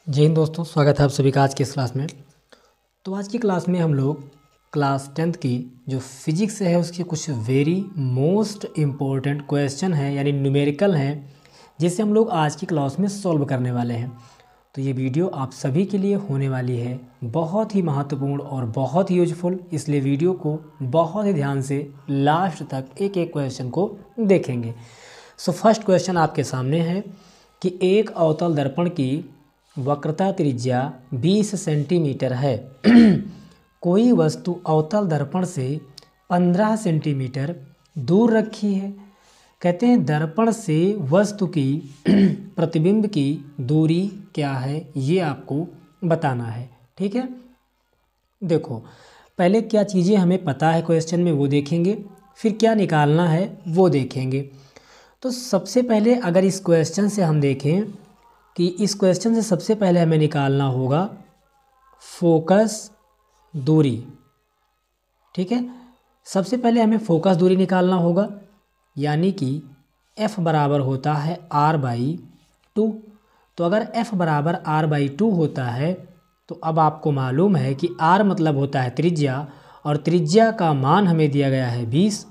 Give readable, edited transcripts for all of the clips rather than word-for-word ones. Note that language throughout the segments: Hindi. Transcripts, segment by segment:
जय हिंद दोस्तों, स्वागत है आप सभी का आज की इस क्लास में। तो आज की क्लास में हम लोग क्लास 10th की जो फिजिक्स है उसके कुछ वेरी मोस्ट इम्पोर्टेंट क्वेश्चन है यानी न्यूमेरिकल हैं, जिसे हम लोग आज की क्लास में सॉल्व करने वाले हैं। तो ये वीडियो आप सभी के लिए होने वाली है बहुत ही महत्वपूर्ण और बहुत ही यूजफुल, इसलिए वीडियो को बहुत ही ध्यान से लास्ट तक एक एक क्वेश्चन को देखेंगे। सो फर्स्ट क्वेश्चन आपके सामने है कि एक अवतल दर्पण की वक्रता त्रिज्या 20 सेंटीमीटर है। कोई वस्तु अवतल दर्पण से 15 सेंटीमीटर दूर रखी है। कहते हैं दर्पण से वस्तु की प्रतिबिंब की दूरी क्या है, ये आपको बताना है। ठीक है, देखो पहले क्या चीज़ें हमें पता है क्वेश्चन में वो देखेंगे, फिर क्या निकालना है वो देखेंगे। तो सबसे पहले अगर इस क्वेश्चन से हम देखें कि इस क्वेश्चन से सबसे पहले हमें निकालना होगा फोकस दूरी। ठीक है, सबसे पहले हमें फोकस दूरी निकालना होगा, यानी कि F बराबर होता है R/2। तो अगर F बराबर R/2 होता है तो अब आपको मालूम है कि R मतलब होता है त्रिज्या, और त्रिज्या का मान हमें दिया गया है 20।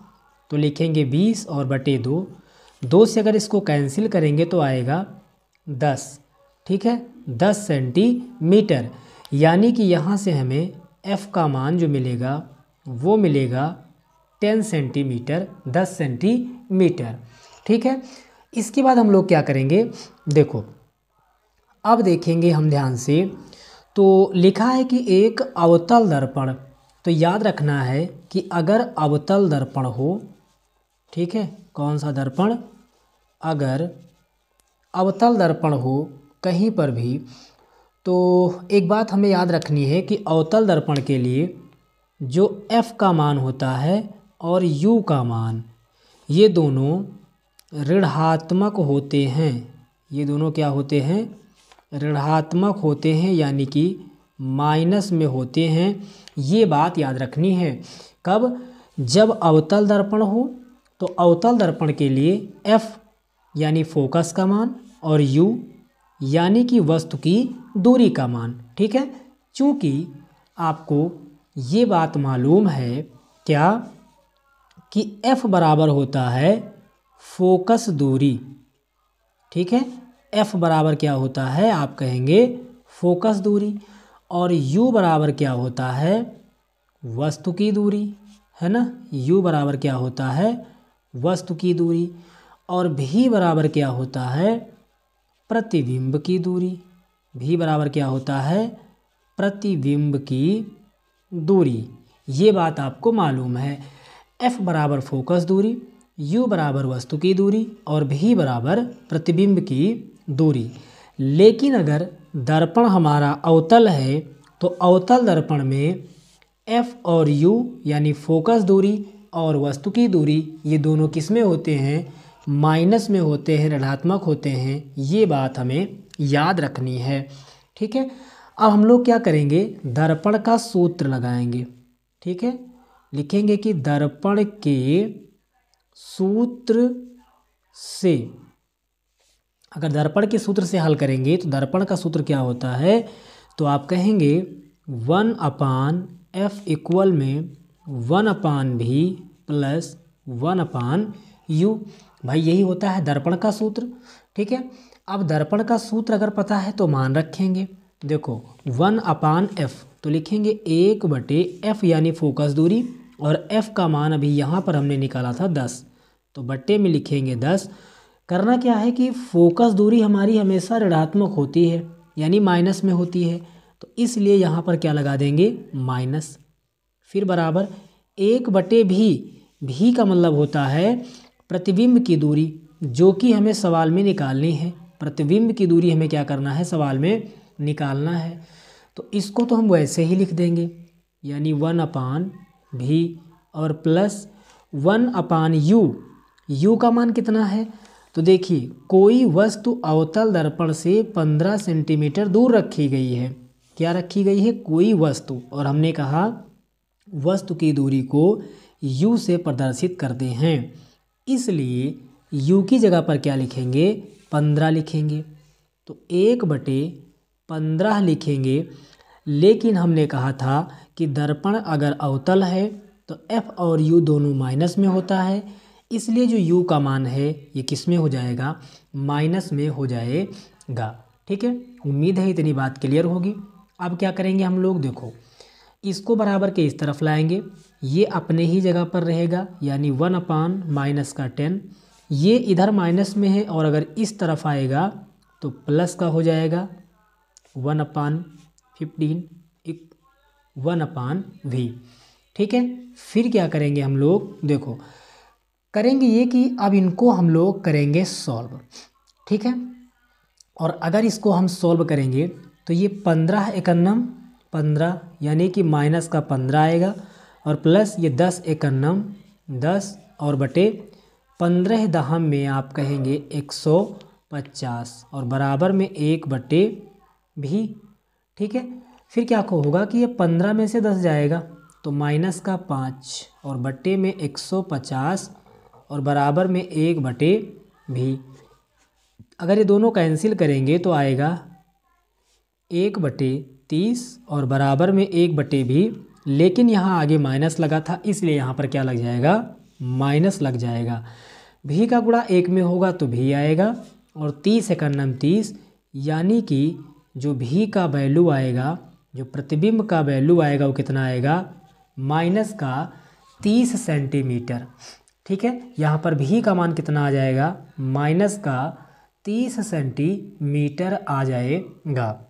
तो लिखेंगे 20 और बटे 2। 2 से अगर इसको कैंसिल करेंगे तो आएगा 10। ठीक है, 10 सेंटीमीटर, यानी कि यहाँ से हमें F का मान जो मिलेगा वो मिलेगा 10 सेंटीमीटर, 10 सेंटीमीटर। ठीक है, इसके बाद हम लोग क्या करेंगे, देखो अब देखेंगे हम ध्यान से। तो लिखा है कि एक अवतल दर्पण, तो याद रखना है कि अगर अवतल दर्पण हो, ठीक है, कौन सा दर्पण, अगर अवतल दर्पण हो कहीं पर भी, तो एक बात हमें याद रखनी है कि अवतल दर्पण के लिए जो F का मान होता है और U का मान, ये दोनों ऋणात्मक होते हैं। ये दोनों क्या होते हैं, ऋणात्मक होते हैं, यानी कि माइनस में होते हैं। ये बात याद रखनी है। कब, जब अवतल दर्पण हो तो अवतल दर्पण के लिए F यानी फोकस का मान और U यानी कि वस्तु की दूरी का मान। ठीक है, चूँकि आपको ये बात मालूम है क्या कि F बराबर होता है फोकस दूरी। ठीक है, F बराबर क्या होता है, आप कहेंगे फोकस दूरी, और U बराबर क्या होता है, वस्तु की दूरी, है ना। U बराबर क्या होता है, वस्तु की दूरी, और V बराबर क्या होता है, प्रतिबिंब की दूरी। V बराबर क्या होता है, प्रतिबिंब की दूरी। ये बात आपको मालूम है। F बराबर फोकस दूरी, U बराबर वस्तु की दूरी, और V बराबर प्रतिबिंब की दूरी। लेकिन अगर दर्पण हमारा अवतल है तो अवतल दर्पण में F और U यानी फोकस दूरी और वस्तु की दूरी, ये दोनों किस में होते हैं, माइनस में होते हैं, ऋणात्मक होते हैं। ये बात हमें याद रखनी है। ठीक है, अब हम लोग क्या करेंगे, दर्पण का सूत्र लगाएंगे। ठीक है, लिखेंगे कि दर्पण के सूत्र से, अगर दर्पण के सूत्र से हल करेंगे तो दर्पण का सूत्र क्या होता है, तो आप कहेंगे 1/F इक्वल में 1/V प्लस 1/U। भाई यही होता है दर्पण का सूत्र। ठीक है, अब दर्पण का सूत्र अगर पता है तो मान रखेंगे। देखो 1/F, तो लिखेंगे 1/F यानी फोकस दूरी, और F का मान अभी यहाँ पर हमने निकाला था 10, तो बट्टे में लिखेंगे 10। करना क्या है कि फोकस दूरी हमारी हमेशा ऋणात्मक होती है, यानी माइनस में होती है, तो इसलिए यहाँ पर क्या लगा देंगे, माइनस। फिर बराबर 1/V, भी का मतलब होता है प्रतिबिंब की दूरी, जो कि हमें सवाल में निकालनी है। प्रतिबिंब की दूरी हमें क्या करना है, सवाल में निकालना है। तो इसको तो हम वैसे ही लिख देंगे, यानी 1/V और प्लस 1/U। U का मान कितना है, तो देखिए कोई वस्तु अवतल दर्पण से 15 सेंटीमीटर दूर रखी गई है। क्या रखी गई है, कोई वस्तु, और हमने कहा वस्तु की दूरी को U से प्रदर्शित करते हैं, इसलिए U की जगह पर क्या लिखेंगे, 15 लिखेंगे। तो 1/15 15 लिखेंगे, लेकिन हमने कहा था कि दर्पण अगर अवतल है तो F और U दोनों माइनस में होता है, इसलिए जो U का मान है ये किस में हो जाएगा, माइनस में हो जाएगा। ठीक है, उम्मीद है इतनी बात क्लियर होगी। अब क्या करेंगे हम लोग, देखो इसको बराबर के इस तरफ लाएंगे, ये अपने ही जगह पर रहेगा, यानी 1/-10, ये इधर माइनस में है और अगर इस तरफ आएगा तो प्लस का हो जाएगा 1/15 1/v। ठीक है, फिर क्या करेंगे हम लोग, देखो करेंगे ये कि अब इनको हम लोग करेंगे सॉल्व। ठीक है, और अगर इसको हम सॉल्व करेंगे तो ये 15 यानी कि माइनस का 15 आएगा, और प्लस ये 10 और बटे 15 दहम में आप कहेंगे 150 और बराबर में 1/v। ठीक है, फिर क्या होगा कि ये 15 में से 10 जाएगा तो माइनस का 5 और बट्टे में 150 और बराबर में 1/v। अगर ये दोनों कैंसिल करेंगे तो आएगा 1/30 और बराबर में 1/v, लेकिन यहाँ आगे माइनस लगा था इसलिए यहाँ पर क्या लग जाएगा, माइनस लग जाएगा। v का गुणा 1 में होगा तो v आएगा, और 30 यानी कि जो v का वैल्यू आएगा, जो प्रतिबिंब का वैल्यू आएगा वो कितना आएगा, माइनस का 30 सेंटीमीटर। ठीक है, यहाँ पर v का मान कितना आ जाएगा, माइनस का 30 सेंटीमीटर आ जाएगा।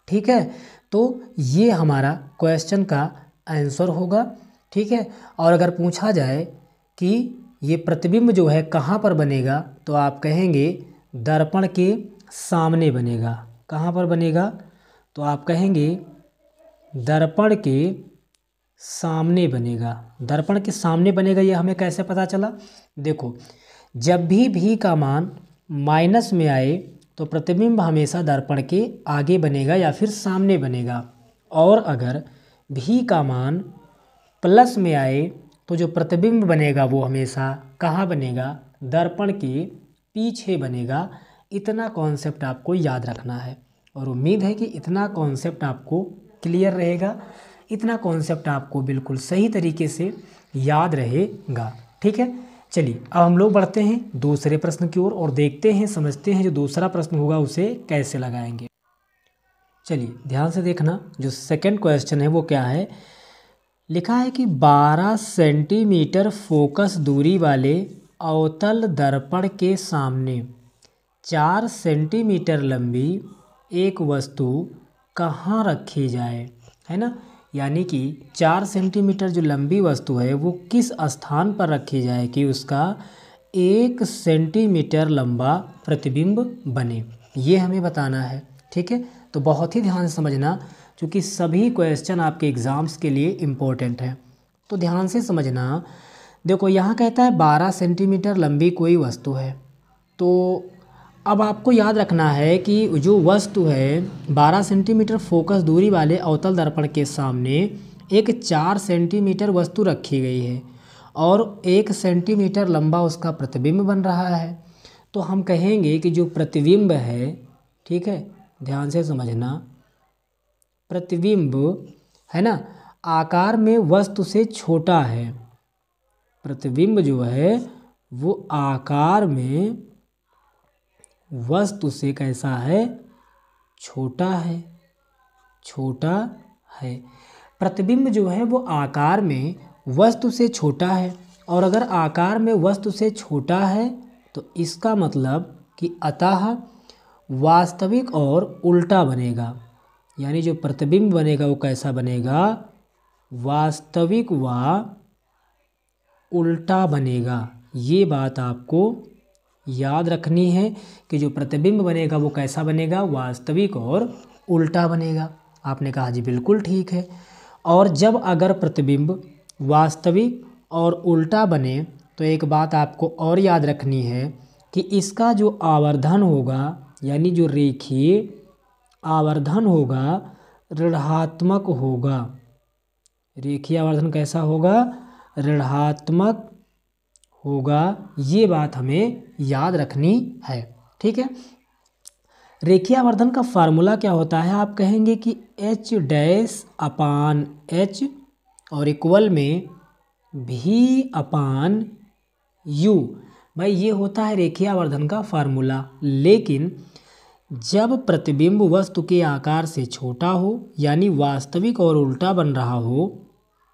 ठीक है, तो ये हमारा क्वेश्चन का आंसर होगा। ठीक है, और अगर पूछा जाए कि ये प्रतिबिंब जो है कहाँ पर बनेगा, तो आप कहेंगे दर्पण के सामने बनेगा। कहाँ पर बनेगा, तो आप कहेंगे दर्पण के सामने बनेगा। दर्पण के सामने बनेगा, ये हमें कैसे पता चला, देखो जब भी v का मान माइनस में आए तो प्रतिबिंब हमेशा दर्पण के आगे बनेगा या फिर सामने बनेगा, और अगर v का मान प्लस में आए तो जो प्रतिबिंब बनेगा वो हमेशा कहाँ बनेगा, दर्पण के पीछे बनेगा। इतना कॉन्सेप्ट आपको याद रखना है, और उम्मीद है कि इतना कॉन्सेप्ट आपको क्लियर रहेगा, इतना कॉन्सेप्ट आपको बिल्कुल सही तरीके से याद रहेगा। ठीक है, चलिए अब हम लोग बढ़ते हैं दूसरे प्रश्न की ओर और देखते हैं, समझते हैं जो दूसरा प्रश्न होगा उसे कैसे लगाएंगे। चलिए ध्यान से देखना, जो सेकंड क्वेश्चन है वो क्या है, लिखा है कि 12 सेंटीमीटर फोकस दूरी वाले अवतल दर्पण के सामने 4 सेंटीमीटर लंबी एक वस्तु कहाँ रखी जाए, है ना। यानी कि 4 सेंटीमीटर जो लंबी वस्तु है वो किस स्थान पर रखी जाए कि उसका 1 सेंटीमीटर लंबा प्रतिबिंब बने, ये हमें बताना है। ठीक है, तो बहुत ही ध्यान से समझना, क्योंकि सभी क्वेश्चन आपके एग्ज़ाम्स के लिए इम्पोर्टेंट है, तो ध्यान से समझना। देखो यहाँ कहता है 12 सेंटीमीटर लंबी कोई वस्तु है, तो अब आपको याद रखना है कि जो वस्तु है 12 सेंटीमीटर फोकस दूरी वाले अवतल दर्पण के सामने एक 4 सेंटीमीटर वस्तु रखी गई है और 1 सेंटीमीटर लंबा उसका प्रतिबिंब बन रहा है। तो हम कहेंगे कि जो प्रतिबिंब है, ठीक है ध्यान से समझना, प्रतिबिंब है ना आकार में वस्तु से छोटा है। प्रतिबिंब जो है वो आकार में वस्तु से कैसा है, छोटा है, छोटा है। प्रतिबिंब जो है वो आकार में वस्तु से छोटा है, और अगर आकार में वस्तु से छोटा है तो इसका मतलब कि अतः वास्तविक और उल्टा बनेगा। यानी जो प्रतिबिंब बनेगा वो कैसा बनेगा, वास्तविक व उल्टा बनेगा। ये बात आपको याद रखनी है कि जो प्रतिबिंब बनेगा वो कैसा बनेगा, वास्तविक और उल्टा बनेगा। आपने कहा जी बिल्कुल ठीक है। और जब अगर प्रतिबिंब वास्तविक और उल्टा बने तो एक बात आपको और याद रखनी है कि इसका जो आवर्धन होगा, यानी जो रेखीय आवर्धन होगा ऋणात्मक होगा। रेखीय आवर्धन कैसा होगा, ऋणात्मक होगा। ये बात हमें याद रखनी है। ठीक है, रेखीय आवर्धन का फार्मूला क्या होता है, आप कहेंगे कि एच डैश अपान एच और इक्वल में भी अपान यू। भाई ये होता है रेखीय आवर्धन का फार्मूला। लेकिन जब प्रतिबिंब वस्तु के आकार से छोटा हो यानी वास्तविक और उल्टा बन रहा हो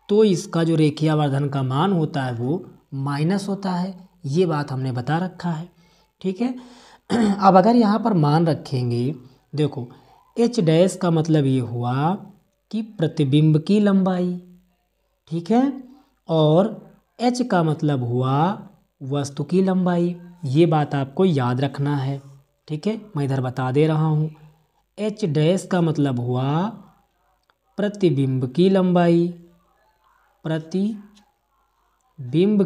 तो इसका जो रेखीय आवर्धन का मान होता है वो माइनस होता है। ये बात हमने बता रखा है, ठीक है। अब अगर यहाँ पर मान रखेंगे, देखो एच डैश का मतलब ये हुआ कि प्रतिबिंब की लंबाई, ठीक है, और एच का मतलब हुआ वस्तु की लंबाई। ये बात आपको याद रखना है, ठीक है। मैं इधर बता दे रहा हूँ, एच डैश का मतलब हुआ प्रतिबिंब की लंबाई, प्रतिबिंब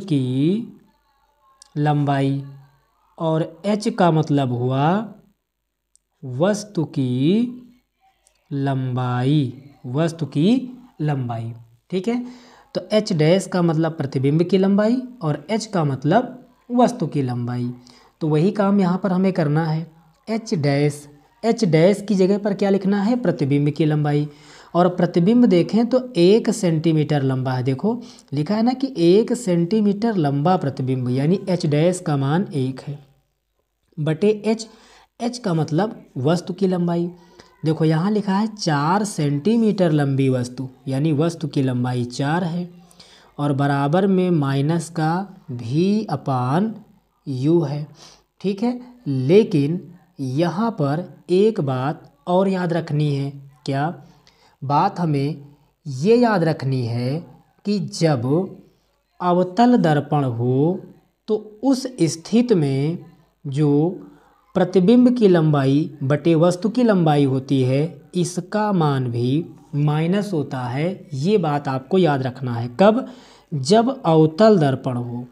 की लंबाई, और एच का मतलब हुआ वस्तु की लंबाई, वस्तु की लंबाई, ठीक है। तो एच डैश का मतलब प्रतिबिंब की लंबाई और एच का मतलब वस्तु की लंबाई। तो वही काम यहाँ पर हमें करना है। एच डैश की जगह पर क्या लिखना है, प्रतिबिंब की लंबाई। और प्रतिबिंब देखें तो 1 सेंटीमीटर लंबा है। देखो लिखा है ना कि 1 सेंटीमीटर लंबा प्रतिबिंब, यानी एच डैश का मान 1 है बटे एच का मतलब वस्तु की लंबाई। देखो यहाँ लिखा है 4 सेंटीमीटर लंबी वस्तु, यानी वस्तु की लंबाई 4 है, और बराबर में माइनस का भी अपान यू है, ठीक है। लेकिन यहाँ पर एक बात और याद रखनी है। क्या बात हमें ये याद रखनी है कि जब अवतल दर्पण हो तो उस स्थिति में जो प्रतिबिंब की लंबाई बटे वस्तु की लंबाई होती है इसका मान भी माइनस होता है। ये बात आपको याद रखना है। कब? जब अवतल दर्पण हो।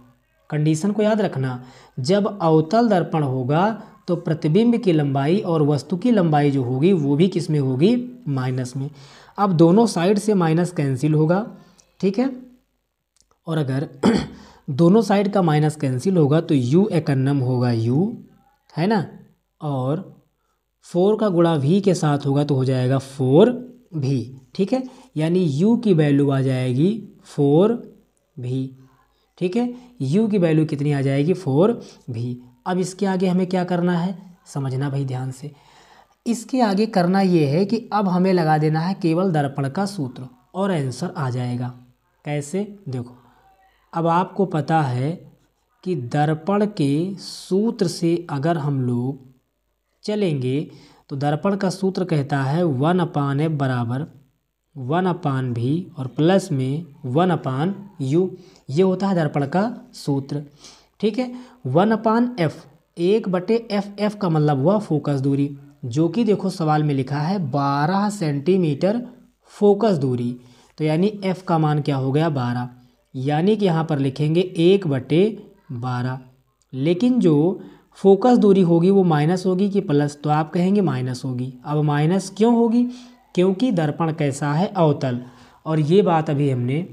कंडीशन को याद रखना, जब अवतल दर्पण होगा तो प्रतिबिंब की लंबाई और वस्तु की लंबाई जो होगी वो भी किस में होगी, माइनस में। अब दोनों साइड से माइनस कैंसिल होगा, ठीक है। और अगर दोनों साइड का माइनस कैंसिल होगा तो यू एकन्नम होगा यू, है ना, और 4 का गुणा भी के साथ होगा तो हो जाएगा 4 भी, ठीक है। यानी u की वैल्यू आ जाएगी 4 भी, ठीक है। u की वैल्यू कितनी आ जाएगी, 4 भी। अब इसके आगे हमें क्या करना है, समझना भाई ध्यान से। इसके आगे करना ये है कि अब हमें लगा देना है केवल दर्पण का सूत्र और आंसर आ जाएगा। कैसे? देखो अब आपको पता है कि दर्पण के सूत्र से अगर हम लोग चलेंगे तो दर्पण का सूत्र कहता है 1/f बराबर 1/v और प्लस में 1/u। ये होता है दर्पण का सूत्र, ठीक है। 1/f 1/f का मतलब हुआ फोकस दूरी, जो कि देखो सवाल में लिखा है 12 सेंटीमीटर फोकस दूरी। तो यानी f का मान क्या हो गया, 12, यानी कि यहाँ पर लिखेंगे 1/12। लेकिन जो फोकस दूरी होगी वो माइनस होगी कि प्लस, तो आप कहेंगे माइनस होगी। अब माइनस क्यों होगी, क्योंकि दर्पण कैसा है, अवतल। और ये बात अभी हमने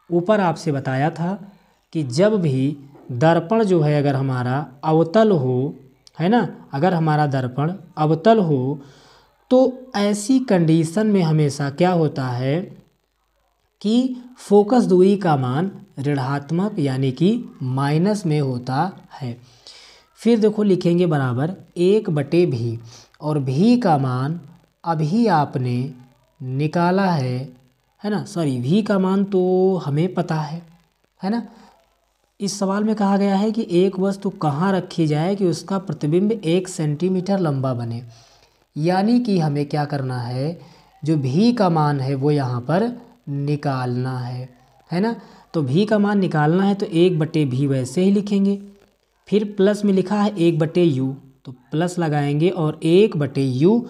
ऊपर आपसे बताया था कि जब भी दर्पण जो है अगर हमारा अवतल हो, है ना, अगर हमारा दर्पण अवतल हो तो ऐसी कंडीशन में हमेशा क्या होता है कि फोकस दूरी का मान ऋणात्मक यानी कि माइनस में होता है। फिर देखो लिखेंगे बराबर 1/v और v का मान अभी आपने निकाला है ना, सॉरी v का मान तो हमें पता है ना। इस सवाल में कहा गया है कि एक वस्तु कहाँ रखी जाए कि उसका प्रतिबिंब 1 सेंटीमीटर लंबा बने, यानी कि हमें क्या करना है, जो v का मान है वो यहाँ पर निकालना है ना। तो v का मान निकालना है तो 1/v वैसे ही लिखेंगे, फिर प्लस में लिखा है 1/u तो प्लस लगाएंगे और 1/u,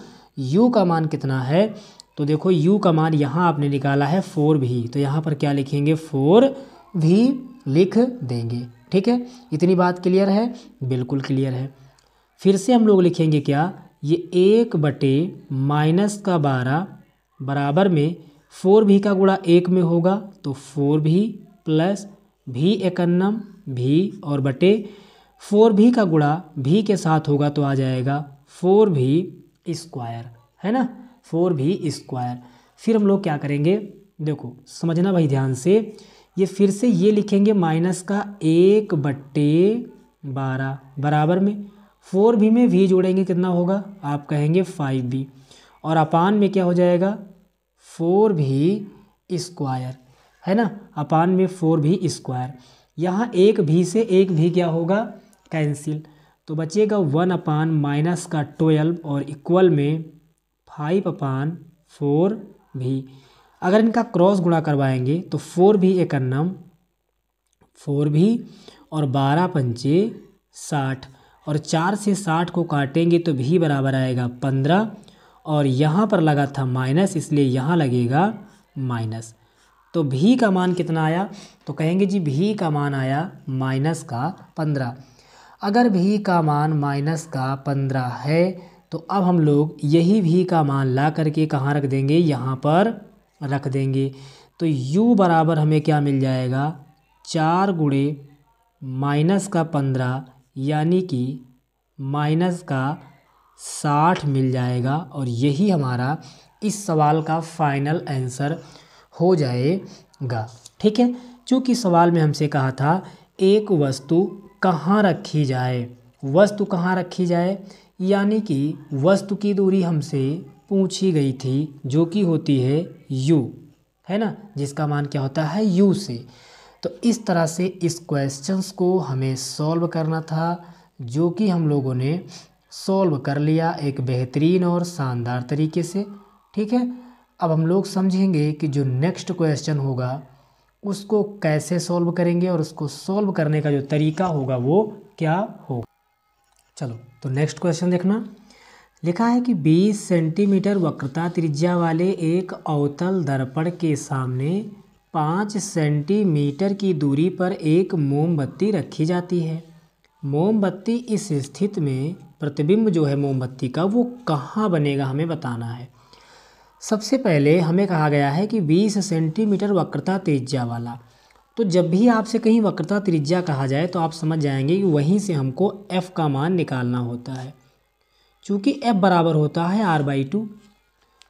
u का मान कितना है, तो देखो u का मान यहाँ आपने निकाला है 4v, तो यहाँ पर क्या लिखेंगे 4v लिख देंगे, ठीक है। इतनी बात क्लियर है, बिल्कुल क्लियर है। फिर से हम लोग लिखेंगे क्या, ये 1/-12 बराबर में 4v का गुणा 1 में होगा तो 4v प्लस v एकन्नम v और बटे 4v का गुणा v के साथ होगा तो आ जाएगा 4v स्क्वायर, है ना, 4v²। फिर हम लोग क्या करेंगे, देखो समझना भाई ध्यान से, ये फिर से ये लिखेंगे माइनस का 1/12 बराबर में 4v में v जोड़ेंगे कितना होगा, आप कहेंगे 5v, और अपान में क्या हो जाएगा 4v², है ना, अपान में 4v²। यहाँ एक भी से एक भी क्या होगा, कैंसिल, तो बचेगा 1/-12 और इक्वल में 5/4v। अगर इनका क्रॉस गुणा करवाएंगे तो 4v एकन्नम 4v और 12×5 = 60, और 4 से 60 को काटेंगे तो v बराबर आएगा 15, और यहाँ पर लगा था माइनस इसलिए यहाँ लगेगा माइनस। तो v का मान कितना आया, तो कहेंगे जी v का मान आया -15। अगर v का मान -15 है तो अब हम लोग यही v का मान ला करके कहाँ रख देंगे, यहाँ पर रख देंगे। तो u बराबर हमें क्या मिल जाएगा, 4 × -15 यानी कि -60 मिल जाएगा, और यही हमारा इस सवाल का फाइनल आंसर हो जाएगा। ठीक है, चूँकि सवाल में हमसे कहा था एक वस्तु कहाँ रखी जाए, वस्तु कहाँ रखी जाए, यानी कि वस्तु की दूरी हमसे पूछी गई थी जो कि होती है u, है ना, जिसका मान क्या होता है u से। तो इस तरह से इस क्वेश्चंस को हमें सॉल्व करना था, जो कि हम लोगों ने सॉल्व कर लिया एक बेहतरीन और शानदार तरीके से। ठीक है, अब हम लोग समझेंगे कि जो नेक्स्ट क्वेश्चन होगा उसको कैसे सॉल्व करेंगे और उसको सॉल्व करने का जो तरीका होगा वो क्या होगा। चलो तो नेक्स्ट क्वेश्चन देखना, लिखा है कि 20 सेंटीमीटर वक्रता त्रिज्या वाले एक अवतल दर्पण के सामने 5 सेंटीमीटर की दूरी पर एक मोमबत्ती रखी जाती है। मोमबत्ती इस स्थिति में प्रतिबिंब जो है मोमबत्ती का वो कहाँ बनेगा, हमें बताना है। सबसे पहले हमें कहा गया है कि 20 सेंटीमीटर वक्रता त्रिज्या वाला, तो जब भी आपसे कहीं वक्रता त्रिज्या कहा जाए तो आप समझ जाएंगे कि वहीं से हमको f का मान निकालना होता है। चूँकि f बराबर होता है r/2,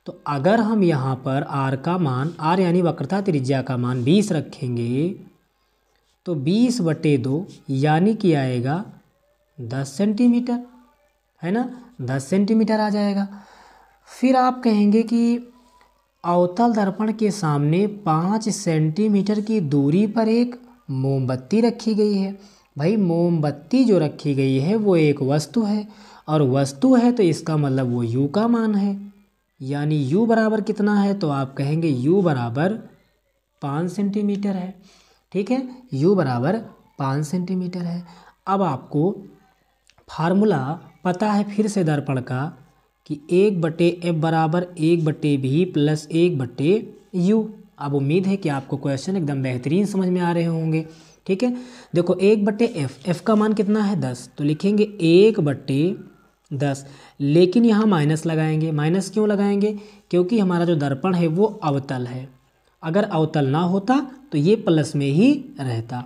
तो अगर हम यहाँ पर r का मान, r यानी वक्रता त्रिज्या का मान 20 रखेंगे तो 20/2 यानी कि आएगा 10 सेंटीमीटर, है ना, 10 सेंटीमीटर आ जाएगा। फिर आप कहेंगे कि अवतल दर्पण के सामने 5 सेंटीमीटर की दूरी पर एक मोमबत्ती रखी गई है। भाई मोमबत्ती जो रखी गई है वो एक वस्तु है, और वस्तु है तो इसका मतलब वो u का मान है, यानी u बराबर कितना है, तो आप कहेंगे u बराबर 5 सेंटीमीटर है। ठीक है, u बराबर 5 सेंटीमीटर है। अब आपको फार्मूला पता है फिर से दर्पण का कि 1/f बराबर 1/v प्लस 1/u। अब उम्मीद है कि आपको क्वेश्चन एकदम बेहतरीन समझ में आ रहे होंगे। ठीक है, देखो 1/f, f का मान कितना है 10, तो लिखेंगे 1/10, लेकिन यहाँ माइनस लगाएंगे। माइनस क्यों लगाएंगे, क्योंकि हमारा जो दर्पण है वो अवतल है, अगर अवतल ना होता तो ये प्लस में ही रहता।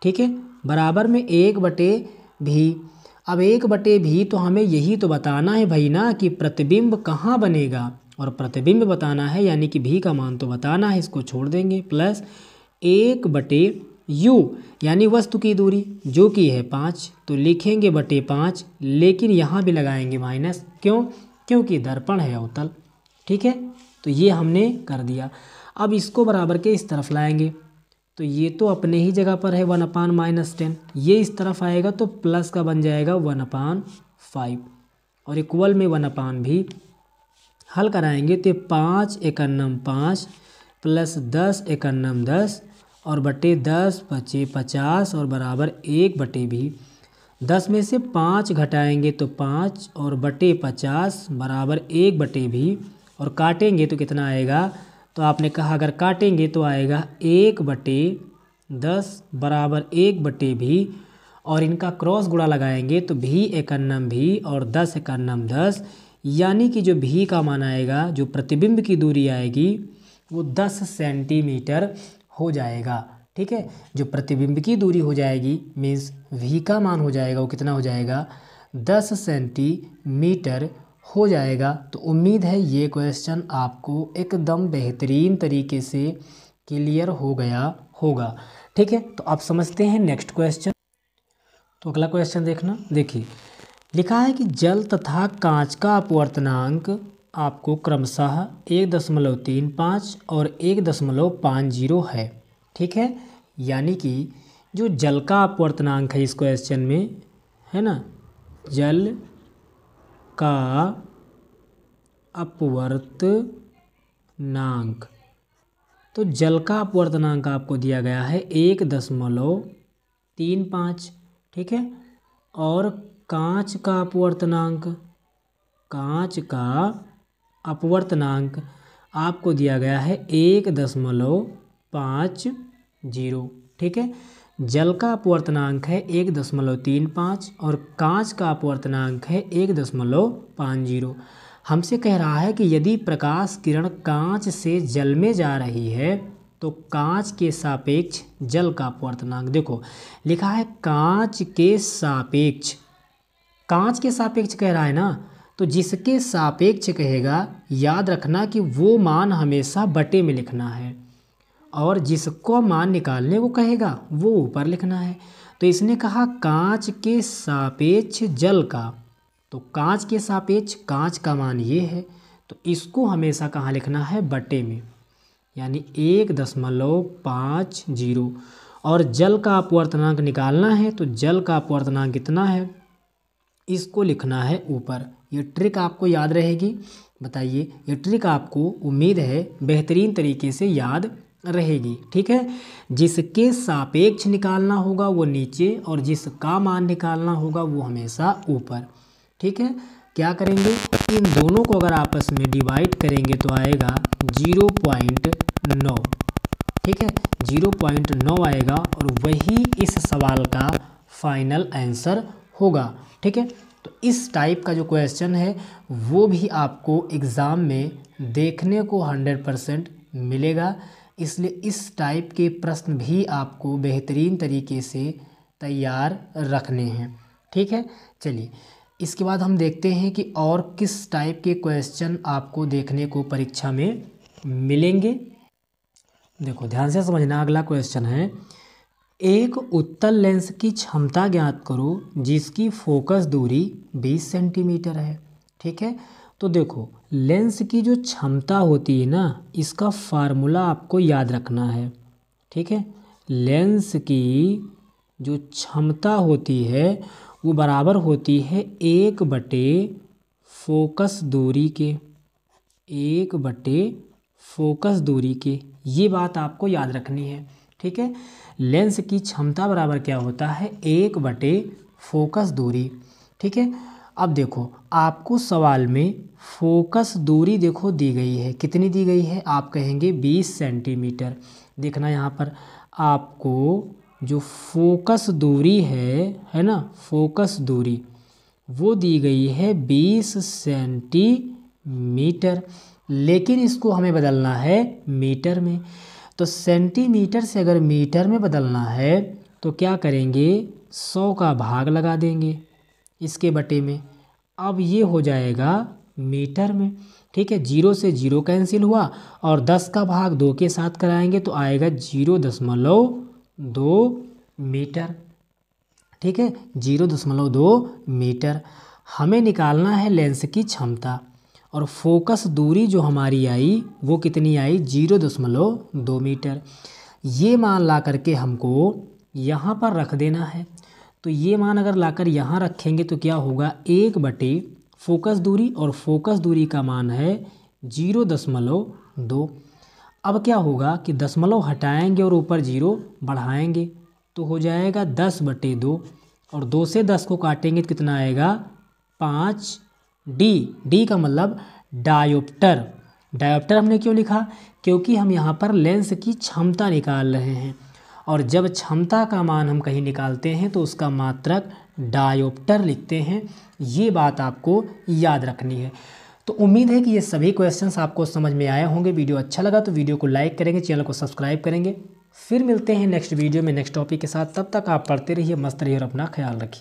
ठीक है, बराबर में 1/v। अब 1/v तो हमें यही तो बताना है भाई ना कि प्रतिबिंब कहाँ बनेगा, और प्रतिबिंब बताना है यानी कि v का मान तो बताना है, इसको छोड़ देंगे, प्लस 1/u यानी वस्तु की दूरी जो कि है 5, तो लिखेंगे /5, लेकिन यहाँ भी लगाएंगे माइनस, क्यों, क्योंकि दर्पण है अवतल। ठीक है, तो ये हमने कर दिया। अब इसको बराबर के इस तरफ लाएंगे तो ये तो अपने ही जगह पर है 1/-10, ये इस तरफ आएगा तो प्लस का बन जाएगा 1/5, और इक्वल में 1/v। हल कराएंगे तो 5 एकन्नम 5 प्लस 10 एकन्नम 10 और बटे 10 बचे 50 और बराबर 1/v। 10 में से 5 घटाएंगे तो 5 और बटे 50 बराबर 1/v, और काटेंगे तो कितना आएगा, तो आपने कहा अगर काटेंगे तो आएगा 1/10 बराबर 1/v, और इनका क्रॉस गुणा लगाएंगे तो v एकन्नम v और 10 एकन्नम 10, यानी कि जो v का मान आएगा, जो प्रतिबिंब की दूरी आएगी वो 10 सेंटीमीटर हो जाएगा। ठीक है, जो प्रतिबिंब की दूरी हो जाएगी मीन्स v का मान हो जाएगा वो कितना हो जाएगा 10 सेंटीमीटर हो जाएगा। तो उम्मीद है ये क्वेश्चन आपको एकदम बेहतरीन तरीके से क्लियर हो गया होगा। ठीक है, तो आप समझते हैं नेक्स्ट क्वेश्चन। तो अगला क्वेश्चन देखना, देखिए लिखा है कि जल तथा कांच का अपवर्तनांक आपको क्रमशः 1.35 और 1.50 है। ठीक है, यानी कि जो जल का अपवर्तनांक है इस क्वेश्चन में, है ना, जल का अपवर्तनांक, तो जल का अपवर्तनांक आपको दिया गया है 1.35। ठीक है, और कांच का अपवर्तनांक, कांच का अपवर्तनांक आपको दिया गया है 1.50। ठीक है, जल का अपवर्तनांक है 1.35 और कांच का अपवर्तनांक है 1.50। हमसे कह रहा है कि यदि प्रकाश किरण कांच से जल में जा रही है तो कांच के सापेक्ष जल का अपवर्तनांक, देखो लिखा है कांच के सापेक्ष, कांच के सापेक्ष कह रहा है ना, तो जिसके सापेक्ष कहेगा याद रखना कि वो मान हमेशा बटे में लिखना है, और जिसको मान निकालने को कहेगा वो ऊपर लिखना है। तो इसने कहा कांच के सापेक्ष जल का, तो कांच के सापेक्ष कांच का मान ये है, तो इसको हमेशा कहाँ लिखना है, बटे में, यानी 1.50। और जल का अपवर्तनांक निकालना है, तो जल का अपवर्तनांक कितना है, इसको लिखना है ऊपर। ये ट्रिक आपको याद रहेगी, बताइए ये ट्रिक आपको उम्मीद है बेहतरीन तरीके से याद रहेगी। ठीक है, जिसके सापेक्ष निकालना होगा वो नीचे और जिसका मान निकालना होगा वो हमेशा ऊपर। ठीक है, क्या करेंगे, इन दोनों को अगर आपस में डिवाइड करेंगे तो आएगा 0.9। ठीक है, 0.9 आएगा और वही इस सवाल का फाइनल आंसर होगा। ठीक है, तो इस टाइप का जो क्वेश्चन है वो भी आपको एग्ज़ाम में देखने को 100% मिलेगा, इसलिए इस टाइप के प्रश्न भी आपको बेहतरीन तरीके से तैयार रखने हैं। ठीक है, चलिए इसके बाद हम देखते हैं कि और किस टाइप के क्वेश्चन आपको देखने को परीक्षा में मिलेंगे। देखो ध्यान से समझना, अगला क्वेश्चन है, एक उत्तल लेंस की क्षमता ज्ञात करो जिसकी फोकस दूरी 20 सेंटीमीटर है। ठीक है, तो देखो लेंस की जो क्षमता होती है ना, इसका फार्मूला आपको याद रखना है। ठीक है, लेंस की जो क्षमता होती है वो बराबर होती है 1/फोकस दूरी के, 1/फोकस दूरी के, ये बात आपको याद रखनी है। ठीक है, लेंस की क्षमता बराबर क्या होता है, 1/फोकस दूरी। ठीक है, अब देखो आपको सवाल में फोकस दूरी देखो दी गई है, कितनी दी गई है, आप कहेंगे 20 सेंटीमीटर। देखना यहाँ पर आपको जो फोकस दूरी है ना, फोकस दूरी वो दी गई है 20 सेंटीमीटर, लेकिन इसको हमें बदलना है मीटर में। तो सेंटीमीटर से अगर मीटर में बदलना है तो क्या करेंगे, 100 का भाग लगा देंगे इसके बटे में, अब ये हो जाएगा मीटर में। ठीक है, 0 से 0 कैंसिल हुआ और 10 का भाग 2 के साथ कराएंगे तो आएगा 0.2 मीटर। ठीक है, 0.2 मीटर। हमें निकालना है लेंस की क्षमता, और फोकस दूरी जो हमारी आई वो कितनी आई, 0.2 मीटर। ये मान ला करके हमको यहाँ पर रख देना है। तो ये मान अगर लाकर यहाँ रखेंगे तो क्या होगा, 1/फोकस दूरी, और फोकस दूरी का मान है 0.2। अब क्या होगा कि दशमलव हटाएंगे और ऊपर 0 बढ़ाएंगे तो हो जाएगा 10/2, और 2 से 10 को काटेंगे तो कितना आएगा, 5D। डी का मतलब डायोप्टर। डायोप्टर हमने क्यों लिखा, क्योंकि हम यहाँ पर लेंस की क्षमता निकाल रहे हैं, और जब क्षमता का मान हम कहीं निकालते हैं तो उसका मात्रक डायोप्टर लिखते हैं। ये बात आपको याद रखनी है। तो उम्मीद है कि ये सभी क्वेश्चंस आपको समझ में आए होंगे। वीडियो अच्छा लगा तो वीडियो को लाइक करेंगे, चैनल को सब्सक्राइब करेंगे। फिर मिलते हैं नेक्स्ट वीडियो में नेक्स्ट टॉपिक के साथ। तब तक आप पढ़ते रहिए, मस्त रहिए और अपना ख्याल रखिए।